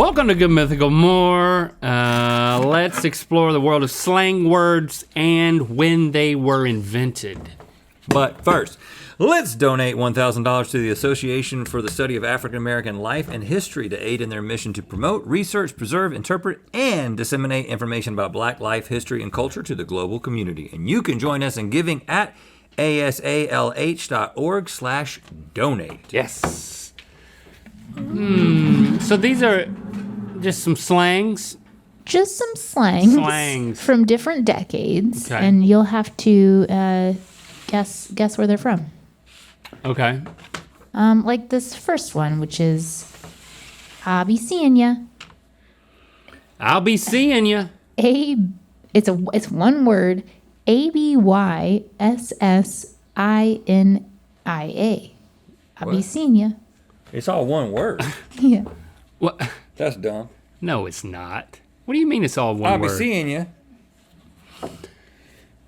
Welcome to Good Mythical More. Let's explore the world of slang words and when they were invented. But first, let's donate $1,000 to the Association for the Study of African American Life and History to aid in their mission to promote, research, preserve, interpret, and disseminate information about Black life, history, and culture to the global community. And you can join us in giving at asalh.org/donate. Yes. So these are just some slangs. Just some slangs from different decades, Okay. and you'll have to guess where they're from. Okay. Like this first one, which is "I'll be seeing ya." I'll be seeing you. It's one word. ABYSSINIA. I'll be What? seeing ya. It's all one word. Yeah. What? That's dumb. No, it's not. What do you mean it's all one I'll word? be seeing you.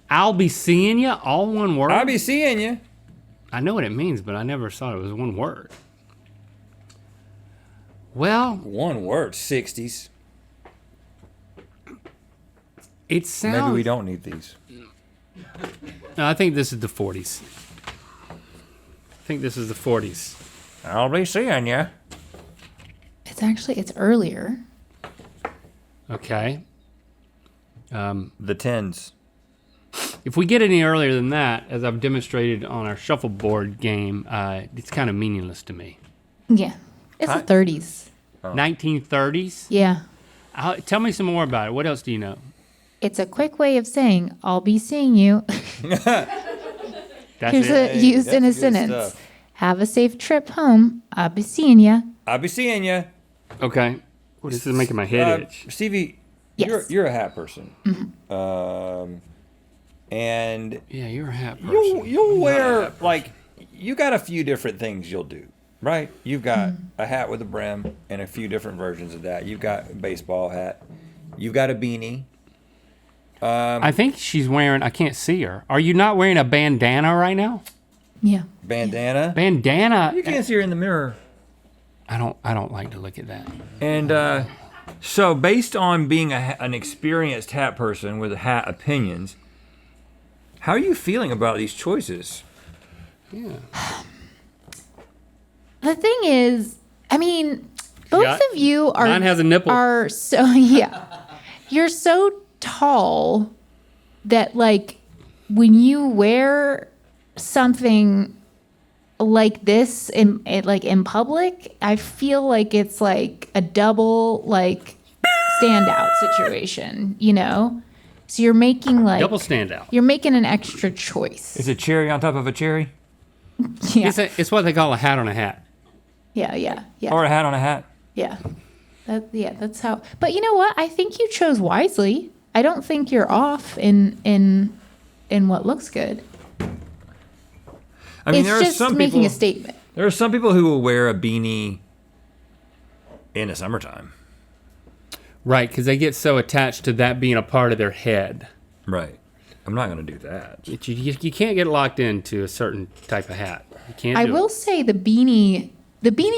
I'll be seeing you, all one word? I'll be seeing you. I know what it means, but I never thought it was one word. Well, One word, 60s. it sounds... Maybe we don't need these. No, I think this is the 40s. I think this is the 40s. I'll be seeing you. It's earlier. Okay. The 10s. If we get any earlier than that, as I've demonstrated on our shuffleboard game, it's kind of meaningless to me. Yeah. It's the 30s. 1930s? Yeah. Tell me some more about it. What else do you know? It's a quick way of saying, "I'll be seeing you." That's Here's it. used in a that's good sentence. stuff. Have a safe trip home. I'll be seeing ya. I'll be seeing you. Okay. Well, this is making my head itch. Stevie, Yes. you're a hat person. And Yeah, you're a hat person. you'll wear, like, you got a few different things you'll do, right? You've got a hat with a brim and a few different versions of that. You've got a baseball hat. You've got a beanie. I think she's wearing, I can't see her. Are you not wearing a bandana right now? Yeah. Bandana. Bandana. You can't see her in the mirror. I don't like to look at that. And so based on being an experienced hat person with hat opinions, how are you feeling about these choices? Yeah. The thing is, I mean, both Yeah. of you are Mine has a nipple. Are so yeah. You're so tall that like when you wear something like this in public, I feel like it's like a double like standout situation, you know? So you're making like Double standout. You're making an extra choice. Is it cherry on top of a cherry? Yeah. It's what they call a hat on a hat. Yeah. Or a hat on a hat? Yeah. That's how. But you know what? I think you chose wisely. I don't think you're off in what looks good. I mean, It's there are just some making people. a statement. There are some people who will wear a beanie in the summertime. Right, because they get so attached to that being a part of their head. Right. I'm not going to do that. You can't get locked into a certain type of hat. You can't. I do will it. say the beanie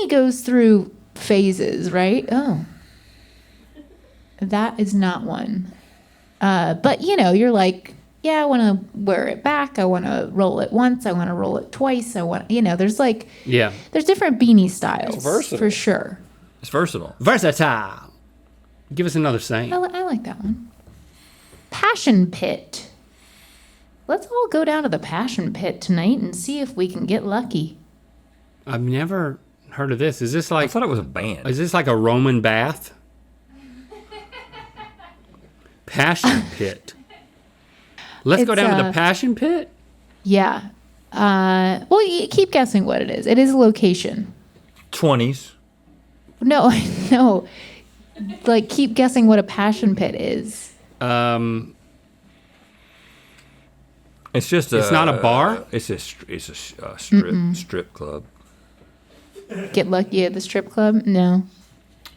goes through phases, right? Oh. That is not one. But you know, you're like, yeah, I want to wear it back. I want to roll it once. I want to roll it twice. I want, you know, there's like, Yeah. there's different beanie styles. It's versatile. For sure. It's versatile. Versatile. Give us another saying. I like that one. Passion pit. Let's all go down to the passion pit tonight and see if we can get lucky. I've never heard of this. Is this I like thought it was a band. Is this like a Roman bath? Passion pit. Let's go It's, down to the passion pit? Yeah. Well, you keep guessing what it is. It is a location. 20s. No, no. Like, keep guessing what a passion pit is. It's just It's not a bar? It's a strip club. Get lucky at the strip club? No.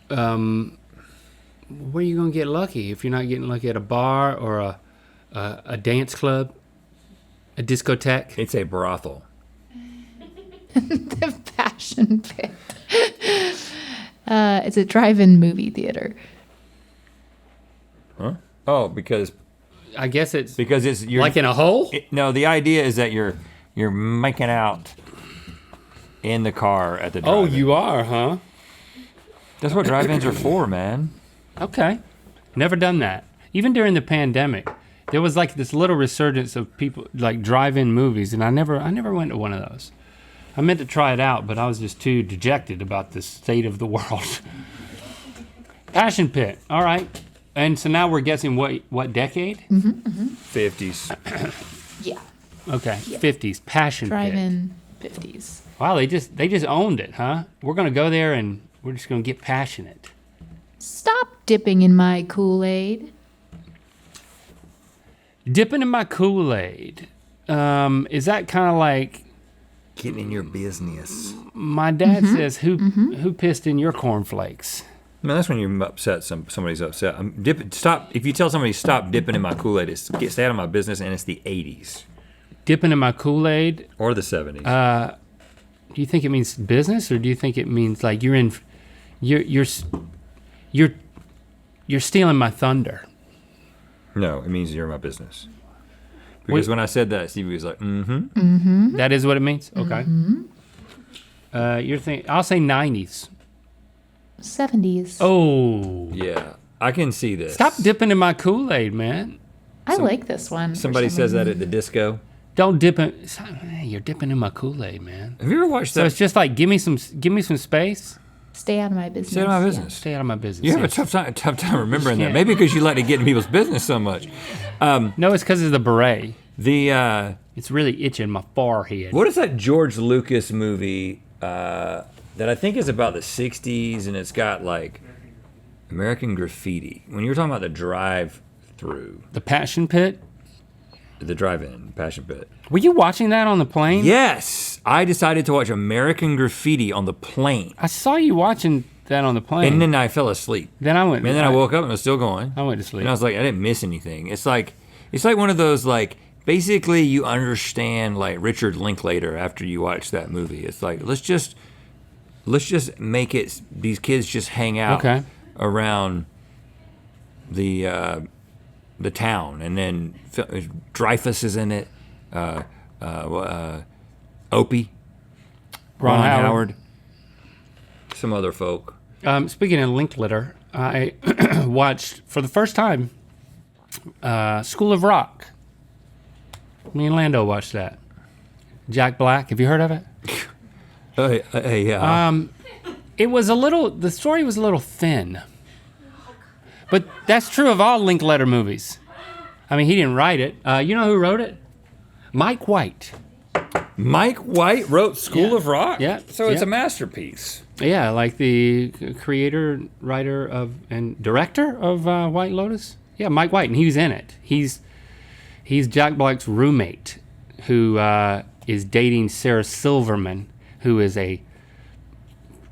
Where are you going to get lucky if you're not getting lucky at a bar or a dance club, a discotheque? It's a brothel. The passion pit. It's a drive-in movie theater. Huh? Oh, because I guess it's you're like in a hole? no, the idea is that you're making out in the car at the drive-in. Oh, you are, huh? That's what drive-ins are for, man. Okay. Never done that. Even during the pandemic, there was like this little resurgence of people like drive-in movies, and I never went to one of those. I meant to try it out, but I was just too dejected about the state of the world. Passion Pit. All right. And so now we're guessing what decade? 50s. Yeah. Okay. 50s. Passion Pit. Drive-in 50s. Wow, they just owned it, huh? We're gonna go there and we're just gonna get passionate. Stop dipping in my Kool-Aid. Dipping in my Kool-Aid. Is that kind of like Getting in your business. my dad says? Who pissed in your cornflakes? No, that's when you're upset. Somebody's upset. Stop. If you tell somebody stop dipping in my Kool-Aid, stay out of my business, and it's the 80s Dipping in my Kool-Aid. or the 70s. Do you think it means business, or do you think it means like you're stealing my thunder? No, it means you're in my business. Because when I said that, Stevie was like, mm-hmm. That is what it means. Okay. I'll say 90s. 70s. Oh, Yeah, I can see this. stop dipping in my Kool-Aid, man. I like this one. for Somebody some says that reason. at the disco. Don't dip in. Hey, you're dipping in my Kool-Aid, man. Have you ever watched So that? it's just like give me some space. Stay out of my business. Stay out of my Yeah. business. Stay out of my business. You have a Yeah. tough time remembering that. Yeah. Maybe because you like to get in people's business so much. No, it's because of the beret. The It's really itching my forehead. what is that George Lucas movie that I think is about the 60s and it's got like American Graffiti? When you were talking about the drive-through, The Passion Pit. the drive-in, Passion Pit. Were you watching that on the plane? Yes, I decided to watch American Graffiti on the plane, I saw you watching that on the plane. and then I fell asleep. Then I went. And then I woke up and it was still going. I went to sleep. And I was like, I didn't miss anything. It's like one of those like basically you understand like Richard Linklater after you watch that movie. It's like let's just make it these kids just hang out Okay. around the town, and then Dreyfus is in it. Opie, Ron Howard. some other folk. Speaking of Linklater, I watched for the first time School of Rock. Me and Lando watched that. Jack Black. Have you heard of it? Yeah. The story was a little thin. But that's true of all Linklater movies. I mean, he didn't write it. You know who wrote it? Mike White. Mike White wrote School Yeah. of Rock. Yeah. So it's Yeah. a masterpiece. Yeah, like the creator, writer of, and director of White Lotus. Yeah, Mike White, and he was in it. He's Jack Black's roommate, who is dating Sarah Silverman, who is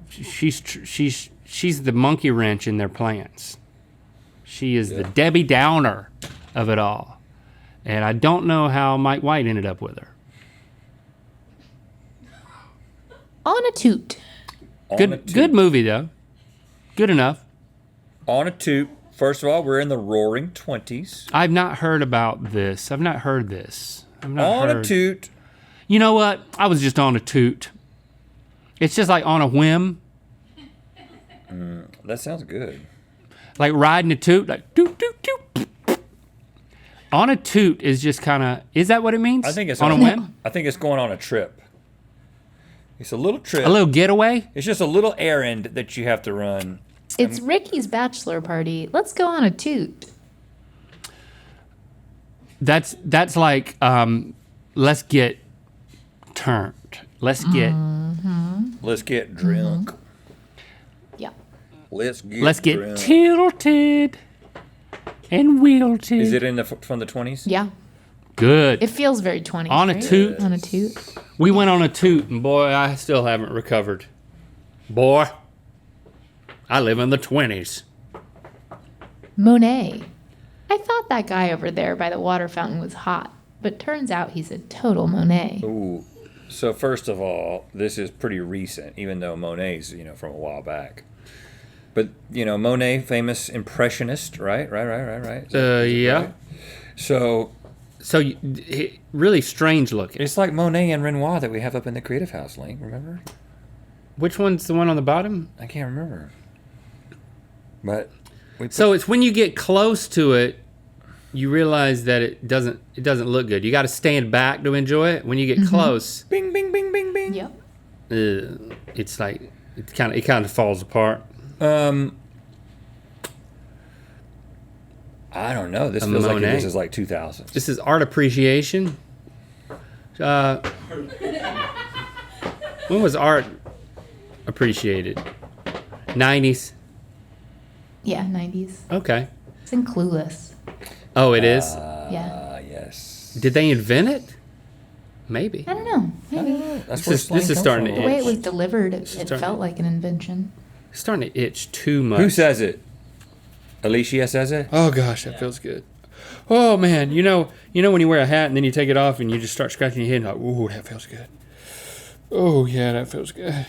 she's the monkey wrench in their plans. She is the Debbie Downer of it all, and I don't know how Mike White ended up with her. On a toot. Good movie though, good enough. On a toot. First of all, we're in the roaring 20s. I've not heard about this. I've not heard this. I've not On heard. a toot. You know what? I was just on a toot. It's just like on a whim, That sounds good. like riding a toot, like toot toot toot. On a toot is just kind of. Is that what it means? I think it's on a on- whim. I think it's going on a trip. It's a little trip. A little getaway. It's just a little errand that you have to run. It's Ricky's bachelor party. Let's go on a toot. That's like let's get turned. Let's get Let's get drunk. Yeah. Let's get drunk. tilted and wilted. Is it from the 20s? Yeah. Good? It feels very 20s. On a right? toot. On a toot. We went on a toot, and boy, I still haven't recovered. Boy, I live in the 20s. Monet. I thought that guy over there by the water fountain was hot, but turns out he's a total Monet. Ooh. So first of all, this is pretty recent, even though Monet's, from a while back. But, Monet, famous impressionist, right? Right. Is that Yeah. right? So Really strange looking. it's like Monet and Renoir that we have up in the Creative House link, remember? Which one's the one on the bottom? I can't remember. But So it's when you get close to it, you realize that it doesn't look good. You got to stand back to enjoy it. When you get close, bing, bing, bing, bing, bing. Yep. it's like it kind of falls apart. I don't know. This feels like Monet. this is like 2000s. This is art appreciation. When was art appreciated? 90s. Yeah, 90s. Okay. It's in Clueless. Oh, it is. Yeah. Yes. Did they invent it? Maybe. I don't know. Maybe. That's This where is slang starting comes to The way from. it was delivered, it starting- felt like an invention. It's starting to itch too much. Who says it? Alicia says it? Oh gosh, that feels good. Oh man, you know when you wear a hat and then you take it off and you just start scratching your head and like, ooh, that feels good. Oh yeah, that feels good.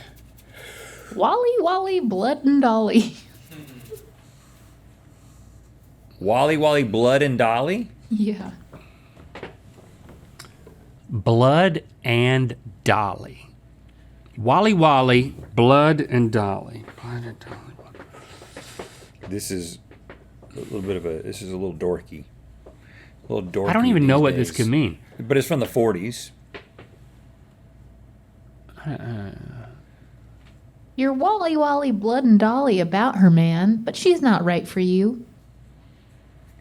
Wally, Wally, Blood and Dolly. Wally Wally Blood and Dolly? Yeah. Blood and Dolly. Wally Wally, Blood and Dolly. Blood and Dolly. This is a little dorky. A little dorky. I don't even know these what this days. could mean. But it's from the 40s. You're Wally, Wally, Blood and Dolly about her, man, but she's not right for you.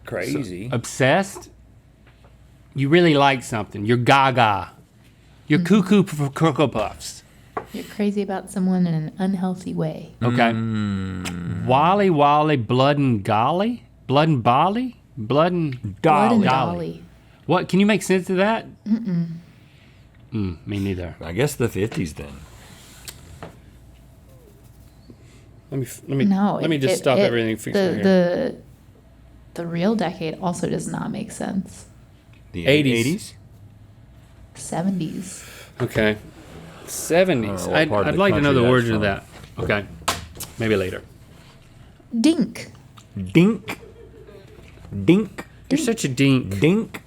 Crazy. Obsessed? You really like something. You're gaga. You're cuckoo for Cocoa Puffs. You're crazy about someone in an unhealthy way. Okay. Wally Wally, Blood and Golly? Blood and Bolly? Blood and Blood and Dolly. Dolly. What? Can you make sense of that? Me neither. I guess the 50s then. Let me just stop everything. and Fix my hair. The real decade also does not make sense. The 80s. 70s. Okay. 70s. what part of I'd the like to know the country origin of that's that. Okay. Maybe later. Dink. Dink. Dink. You're such a dink. Dink.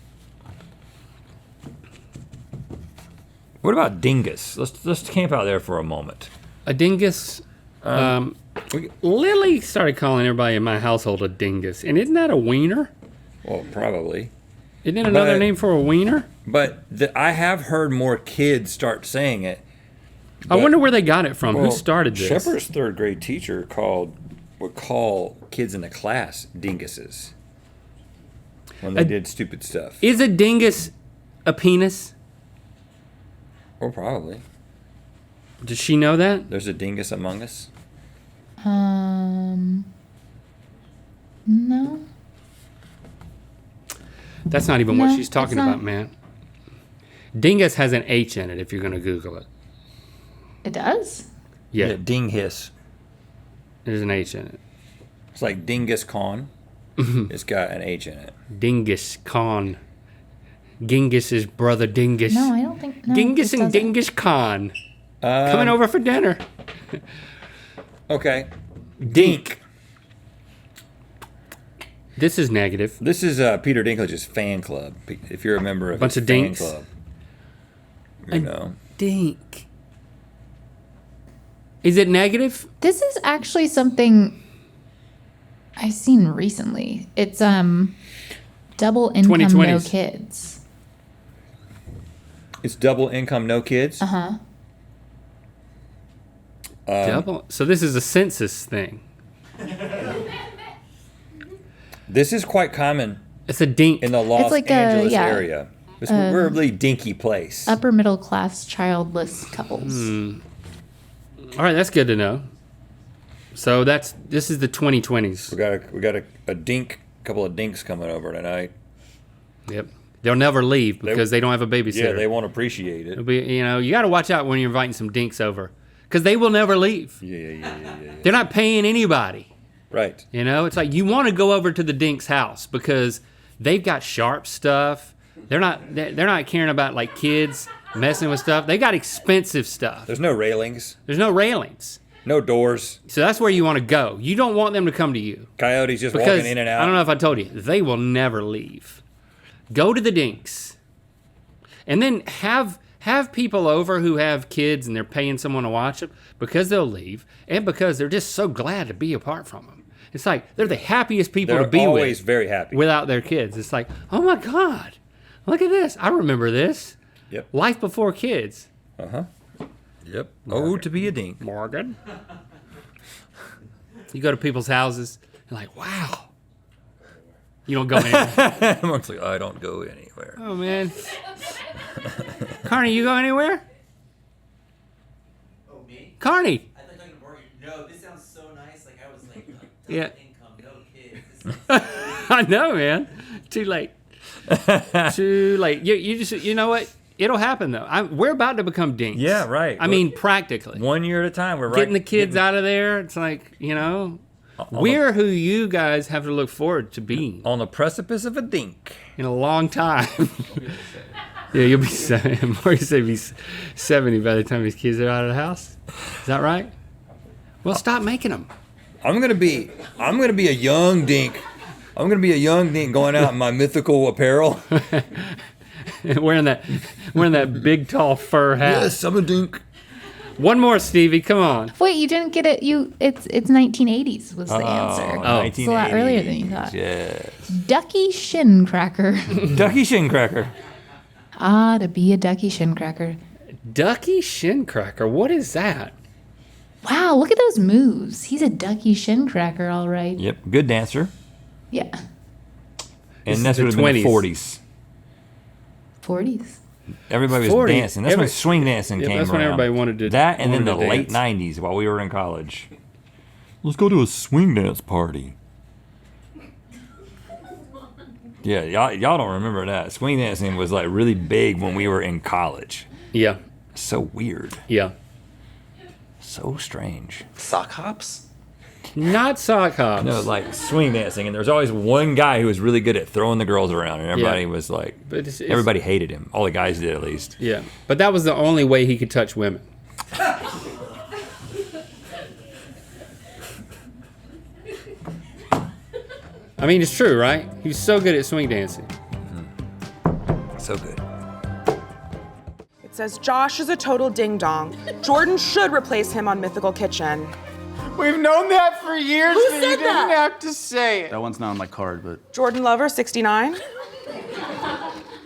What about dingus? Let's camp out there for a moment. A dingus. Lily started calling everybody in my household a dingus. And isn't that a wiener? Well, probably. Isn't it another But- name for a wiener? But I have heard more kids start saying it. I wonder where they got it from. Who Well, started this? Shepard's third grade teacher would call kids in the class dinguses when they did stupid stuff. Is a dingus a penis? Well, probably. Does she know that? There's a dingus among us. No. That's not even No, what she's talking it's not. about, man. Dingus has an H in it if you're going to Google it. It does? Yeah, Ding hiss. there's an H in it. It's like Dingus Khan. It's got an H in it. Dingus Khan. Gingus's brother Dingus. No, I don't think. No, Dingus it and doesn't. Dingus Khan. Coming over for dinner. Okay. Dink. This is negative. This is Peter Dinklage's fan club. If you're a member of Bunch his of fan dinks. club, you know. Dink. Is it negative? This is actually something I've seen recently. It's double income, no 2020s. kids. It's double income, no kids. Double. So this is a census thing. This is quite common It's a dink. in the Los like a- Angeles yeah, area. We're a really dinky place. Upper middle class childless couples. All right, that's good to know. So this is the 2020s. We got a dink, couple of dinks coming over tonight. Yep. They'll never leave because they don't have a babysitter. Yeah, they won't appreciate it. It'll be, you got to watch out when you're inviting some dinks over because they will never leave. Yeah. They're not paying anybody. Right. It's like you want to go over to the dink's house because they've got sharp stuff. They're not caring about like kids. messing with stuff. They got expensive stuff. There's no railings, There's no railings. no doors. So that's where you want to go. You don't want them to come to you. Coyotes just Because, walking in and out. I don't know if I told you, they will never leave. Go to the dinks. And then have people over who have kids and they're paying someone to watch them because they'll leave and because they're just so glad to be apart from them. It's like they're the happiest people They're to be always with very happy. without their kids. It's like, oh my God, look at this. I remember this. Yep. Life before kids. Yep. Oh, to be a dink. Morgan. You go to people's houses, you're like, wow. You don't go anywhere. Mark's like, I don't go anywhere. Oh, man. Carney, you go anywhere? Oh, me? Carney. I thought you were talking to Morgan. No, this sounds so nice. Like, I was like, Yeah. income, no kids. This is I know, man. Too late. Too late. You just, you know what? It'll happen, though. We're about to become dinks. Yeah, right. I mean, practically. 1 year at a time. We're Getting the kids out of there, it's like, we're who you guys have to look forward to being on the precipice of a dink. in a long time. Yeah, you'll be 70. Morgan said he'll be 70 by the time his kids are out of the house. Is that right? Well, stop making them. I'm gonna be a young dink. I'm gonna be a young dink going out in my mythical apparel. wearing that big tall fur hat. Yes, I'm a dink. One more, Stevie. Come on. Wait, you didn't get it. It's 1980s was the answer. Oh. It's a lot earlier than you thought. Yes. Ducky shin cracker. Ducky shin cracker. To be a ducky shin cracker. Ducky shin cracker. What is that? Wow, look at those moves. He's a ducky shin cracker, all right. Yep, good dancer. Yeah. This And that's is would the have been the 20s. 40s. Everybody was 40. dancing. That's when swing dancing came that's around. when everybody wanted to. That and then the wanted to late dance. 90s while we were in college. Let's go to a swing dance party. Yeah, y'all don't remember that. Swing dancing was like really big when we were in college. Yeah. So weird. Yeah. So strange. sock hops? Not sock hops. No, like swing dancing, and there was always one guy who was really good at throwing the girls around, and everybody was like, But it's- everybody hated him. All the guys did, at least. Yeah. But that was the only way he could touch women. I mean, it's true, right? He was so good at swing dancing. So good. It says Josh is a total ding-dong. Jordan should replace him on Mythical Kitchen. We've known that for years, Who but said you didn't that? have to say it. That one's not on my card, but Jordan Lover, 69.